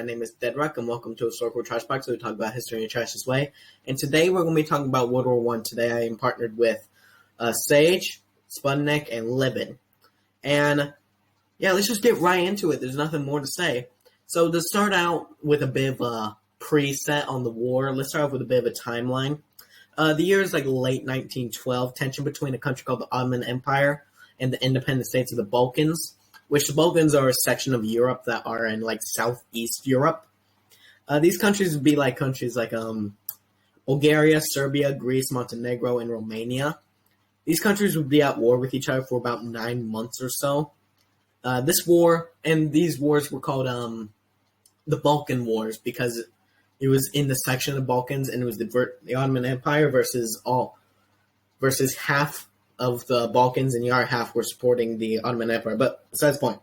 name is Dedrick, and welcome to Historical Trash Box, where we talk about history in a trashiest way. And today we're going to be talking about World War I. Today I am partnered with Sage, Sputnik, and Libin. And yeah, let's just get right into it. There's nothing more to say. So to start out with a bit of a preset on the war, let's start off with a bit of a timeline. The year is like late 1912, tension between a country called the Ottoman Empire and the independent states of the Balkans, which the Balkans are a section of Europe that are in like southeast Europe. These countries would be like countries like Bulgaria, Serbia, Greece, Montenegro, and Romania. These countries would be at war with each other for about 9 months or so. This war and these wars were called the Balkan Wars because it was in the section of the Balkans, and it was the Ottoman Empire versus half of the Balkans, and the other half were supporting the Ottoman Empire. But besides the point.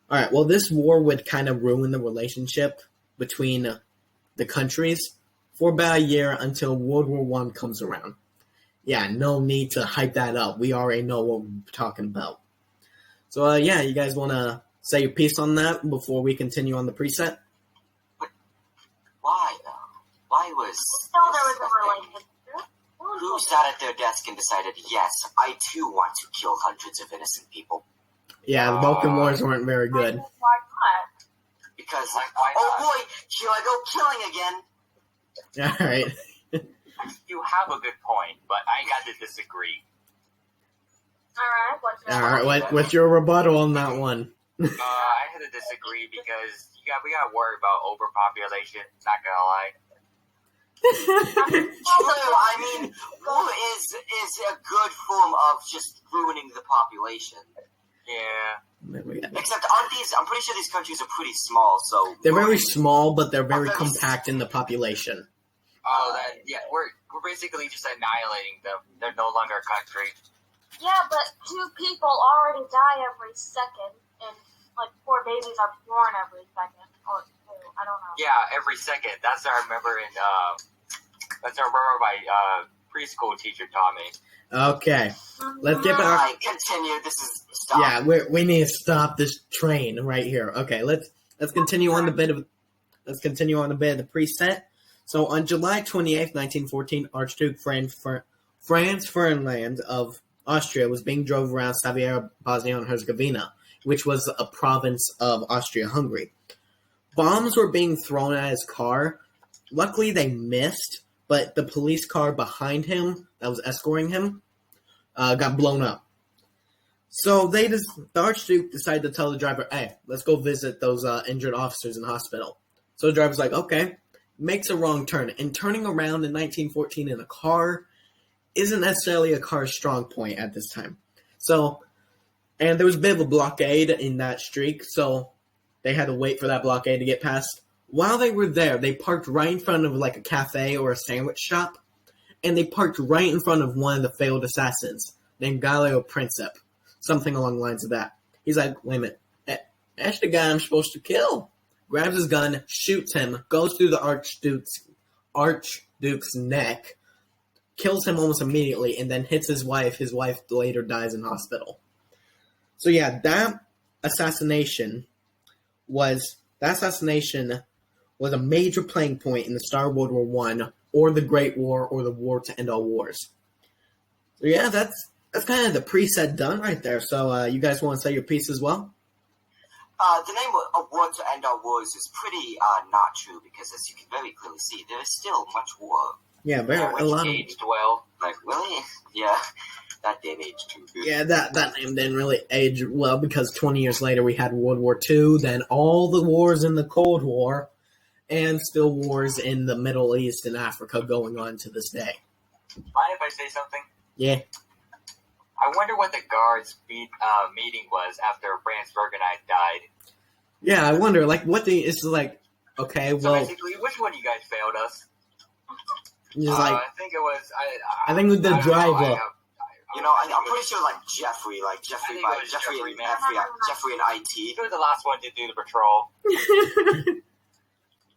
All right, well, this war would kind of ruin the relationship between the countries for about a year until World War I comes around. Yeah, no need to hype that up. We already know what we're talking about. So, yeah, you guys want to say your piece on that before we continue on the preset? Why, though? Why was... Still, there was a relationship. Who sat at their desk and decided, yes, I too want to kill hundreds of innocent people? Yeah, the Balkan Wars weren't very good. Why not? Because, oh boy, here I go killing again. All right. You have a good point, but I got to disagree. All right, What's your rebuttal on that one? I had to disagree because we got to worry about overpopulation, not gonna lie. True, I mean, war is a good form of just ruining the population. Yeah. Except, I'm pretty sure these countries are pretty small, so... They're very small, but they're very compact in the population. Oh, we're basically just annihilating them. They're no longer a country. Yeah, but 2 people already die every second, and like 4 babies are born every second, or 2. I don't know. Yeah, every second. That's what I remember my preschool teacher taught me. Okay, let's get back. Continue. This is stop. Yeah, we need to stop this train right here. Okay, let's continue on a bit of the preset. So on July 28th, 1914, Archduke Franz Ferdinand of Austria was being drove around Savoia, Bosnia and Herzegovina, which was a province of Austria-Hungary. Bombs were being thrown at his car. Luckily, they missed, but the police car behind him that was escorting him got blown up. So the Archduke decided to tell the driver, hey, let's go visit those injured officers in the hospital. So the driver's like, okay, makes a wrong turn. And turning around in 1914 in a car isn't necessarily a car's strong point at this time. So, and there was a bit of a blockade in that streak, so they had to wait for that blockade to get past. While they were there, they parked right in front of like a cafe or a sandwich shop, and they parked right in front of one of the failed assassins named Galileo Princip, something along the lines of that. He's like, wait a minute, that's the guy I'm supposed to kill. Grabs his gun, shoots him, goes through the Archduke's neck, kills him almost immediately, and then hits his wife. His wife later dies in hospital. So yeah, that assassination was a major playing point in the start of World War I, or the Great War, or the War to End All Wars. So yeah, that's kind of the preset done right there. So you guys want to say your piece as well? The name of War to End All Wars is pretty not true, because as you can very clearly see, there is still much war. Yeah, a lot of... aged well. Like, really? Yeah, that did age too good. Yeah, that name didn't really age well, because 20 years later we had World War II, then all the wars in the Cold War, and still wars in the Middle East and Africa going on to this day. Mind if I say something? Yeah. I wonder what the guards' meeting was after Franz Ferdinand died. Yeah, I wonder, like, it's like, okay, well... So basically, which one of you guys failed us? I think it was... I think with the driver. I'm pretty sure, Jeffrey and IT. He was the last one to do the patrol.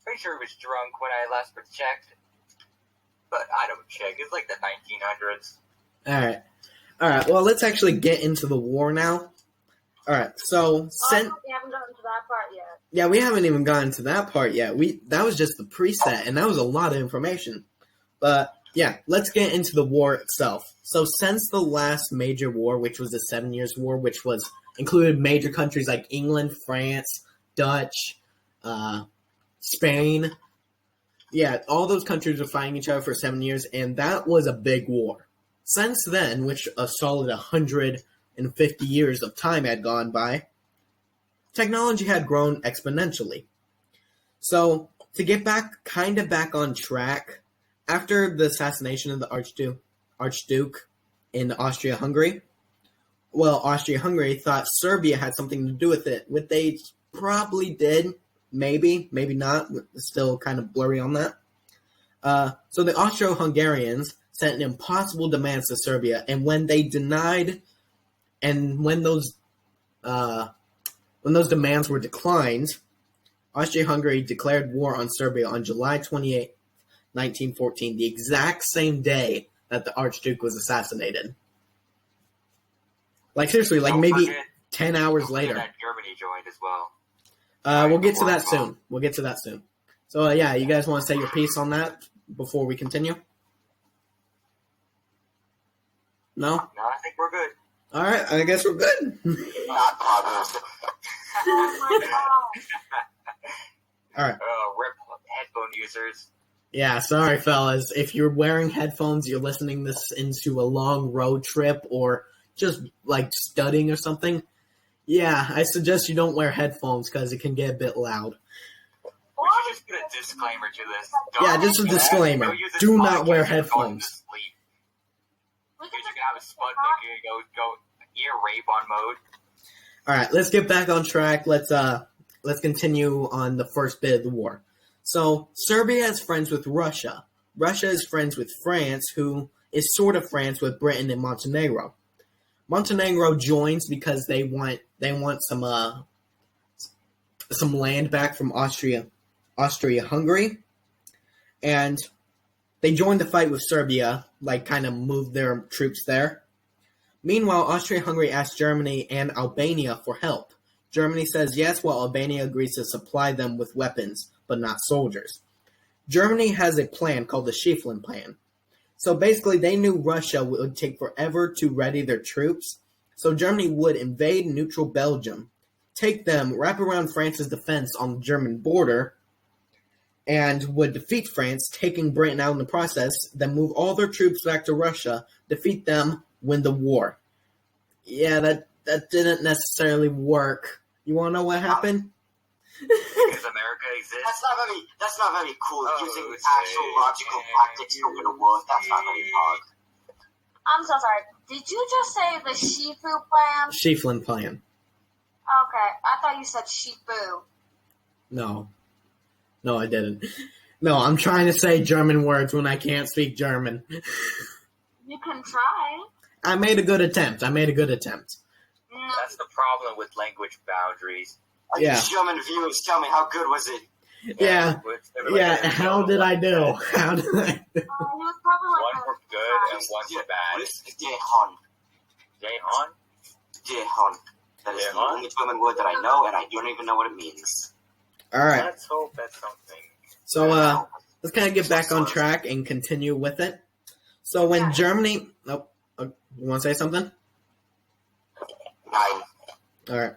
Pretty sure he was drunk when I last checked. But I don't check. It's like the 1900s. Alright, well, let's actually get into the war now. Alright, so... We haven't gotten to that part yet. Yeah, we haven't even gotten to that part yet. That was just the preset, and that was a lot of information. But yeah, let's get into the war itself. So since the last major war, which was the 7 Years' War, which included major countries like England, France, Dutch, Spain. Yeah, all those countries were fighting each other for 7 years, and that was a big war. Since then, which a solid 150 years of time had gone by, technology had grown exponentially. So, to get back on track, after the assassination of the Archduke in Austria-Hungary, Austria-Hungary thought Serbia had something to do with it, which they probably did. Maybe not. It's still kind of blurry on that. So the Austro-Hungarians sent an impossible demands to Serbia, and when they denied, and when those demands were declined, Austria-Hungary declared war on Serbia on July 28, 1914, the exact same day that the Archduke was assassinated. Like seriously, like maybe 10 hours later. That Germany joined as well. We'll get to that soon. So, yeah, you guys want to say your piece on that before we continue? No? No, I think we're good. All right, I guess we're good. Not bothered. Oh my god. All right. Rip headphone users. Yeah, sorry, fellas. If you're wearing headphones, you're listening this into a long road trip or just, like, studying or something, yeah, I suggest you don't wear headphones because it can get a bit loud. We should just put a disclaimer to this. Yeah, just a disclaimer. Do not wear headphones. You're going to have a Sputnik and go ear rape on mode. All right, let's get back on track. Let's continue on the first bit of the war. So, Serbia is friends with Russia. Russia is friends with France, who is sort of friends with Britain and Montenegro. Montenegro joins because they want some land back from Austria-Hungary, and they joined the fight with Serbia, like kind of moved their troops there. Meanwhile, Austria-Hungary asked Germany and Albania for help. Germany says yes, while Albania agrees to supply them with weapons, but not soldiers. Germany has a plan called the Schieffelin Plan. So basically, they knew Russia would take forever to ready their troops. So Germany would invade neutral Belgium, take them, wrap around France's defense on the German border, and would defeat France, taking Britain out in the process, then move all their troops back to Russia, defeat them, win the war. Yeah, that didn't necessarily work. You want to know what happened? Because America exists. That's not very cool. Using actual logical tactics to win a war. That's not very hard. I'm so sorry. Did you just say the Shifu plan? Schieffelin Plan. Okay, I thought you said Shifu. No, I didn't. No, I'm trying to say German words when I can't speak German. You can try. I made a good attempt. No. That's the problem with language boundaries. Yeah. German viewers, tell me, how good was it? Yeah. How did I do? He was probably like One was good and one's bad. Jehon? Jehon. That is the only German word that I know, and I don't even know what it means. All right. Let's hope that's something. So let's kind of get back on track and continue with it. So when Germany... Oh, you want to say something? Nine. All right.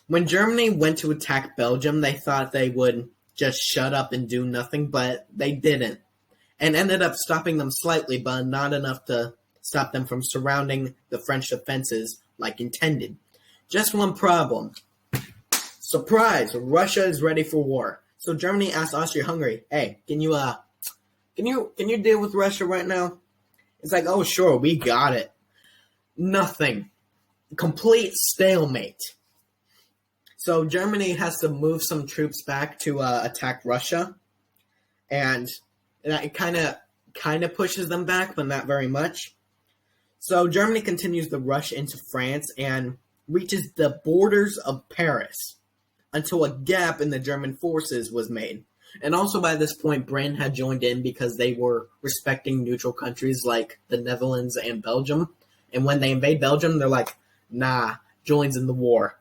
When Germany went to attack Belgium, they thought they would just shut up and do nothing, but they didn't. And ended up stopping them slightly, but not enough to stop them from surrounding the French defenses like intended. Just one problem. Surprise! Russia is ready for war. So Germany asked Austria-Hungary, "Hey, can you deal with Russia right now?" It's like, "Oh, sure, we got it." Nothing. Complete stalemate. So Germany has to move some troops back to attack Russia, and that kind of pushes them back, but not very much. So Germany continues the rush into France and reaches the borders of Paris until a gap in the German forces was made. And also by this point, Britain had joined in because they were respecting neutral countries like the Netherlands and Belgium. And when they invade Belgium, they're like, nah, joins in the war.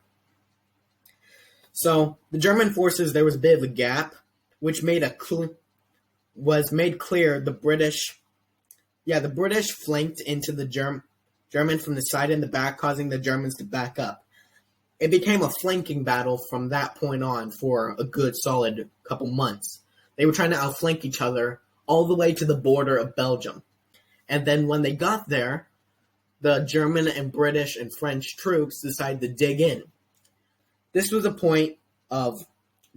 So the German forces, there was a bit of a gap, which was made clear. The British flanked into the German from the side and the back, causing the Germans to back up. It became a flanking battle from that point on for a good solid couple months. They were trying to outflank each other all the way to the border of Belgium. And then when they got there, the German and British and French troops decided to dig in. This was a point of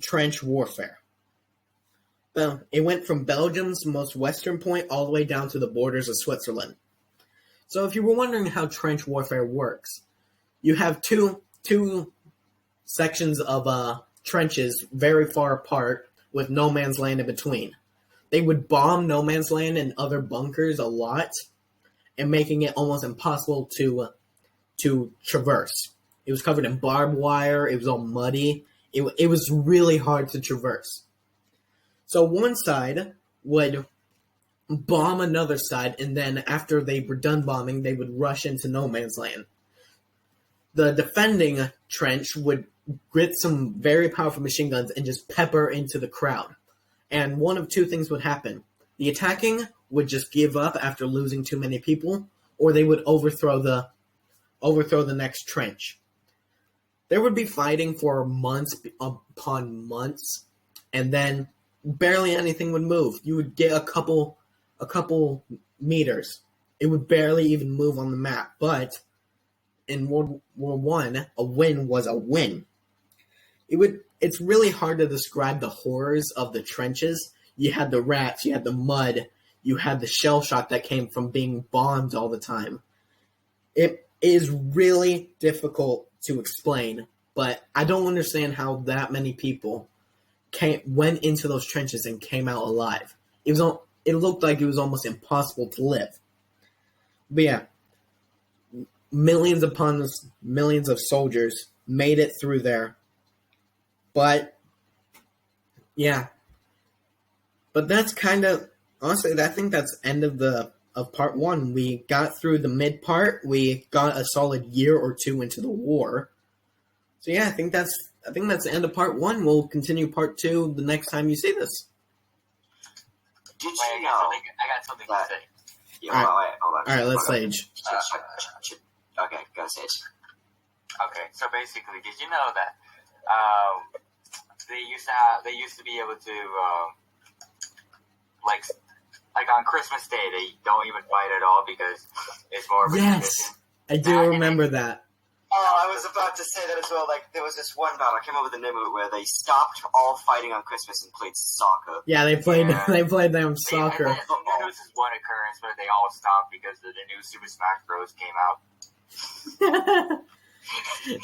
trench warfare. It went from Belgium's most western point all the way down to the borders of Switzerland. So if you were wondering how trench warfare works, you have two sections of trenches very far apart with no man's land in between. They would bomb no man's land and other bunkers a lot, and making it almost impossible to traverse. It was covered in barbed wire. It was all muddy. It was really hard to traverse. So one side would bomb another side, and then after they were done bombing, they would rush into no man's land. The defending trench would get some very powerful machine guns and just pepper into the crowd. And one of two things would happen. The attacking would just give up after losing too many people, or they would overthrow the next trench. There would be fighting for months upon months, and then barely anything would move. You would get a couple meters. It would barely even move on the map. But in World War I, a win was a win. It's really hard to describe the horrors of the trenches. You had the rats, you had the mud, you had the shell shock that came from being bombed all the time. It is really difficult to explain, but I don't understand how that many people went into those trenches and came out alive. It looked like it was almost impossible to live. But yeah, millions upon millions of soldiers made it through there. But yeah, but that's kind of, honestly, I think that's end of part one. We got through the mid part. We got a solid year or two into the war. So yeah, I think that's the end of part one. We'll continue part two the next time you see this. Did Wait, you know? I got something to say. Yeah, wait, hold on. All right, let's Sage. Okay, go Sage. Okay, so basically, did you know that they used to be able to like on Christmas Day they don't even fight at all because it's more of a Yes, tradition. I do remember that. Oh, I was about to say that as well. Like, there was this one battle, I can't remember the name of it, where they stopped all fighting on Christmas and played soccer. Yeah, they played them See, soccer. I think there was this one occurrence where they all stopped because the new Super Smash Bros. Came out.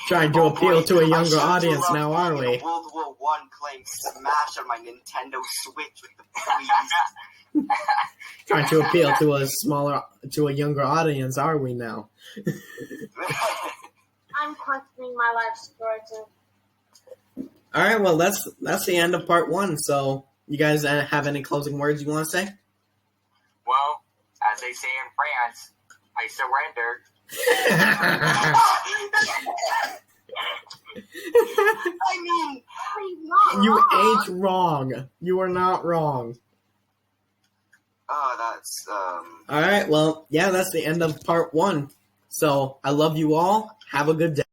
Trying to appeal to a younger audience now, are we? World War I playing Smash on my Nintendo Switch with the police. Trying to appeal to a younger audience, are we now? I'm questioning my life story too. All right, well, that's the end of part one. So, you guys have any closing words you want to say? Well, as they say in France, I surrendered. I mean, You ain't wrong. You are not wrong. oh, that's, All right, well, yeah, that's the end of part one. So, I love you all. Have a good day.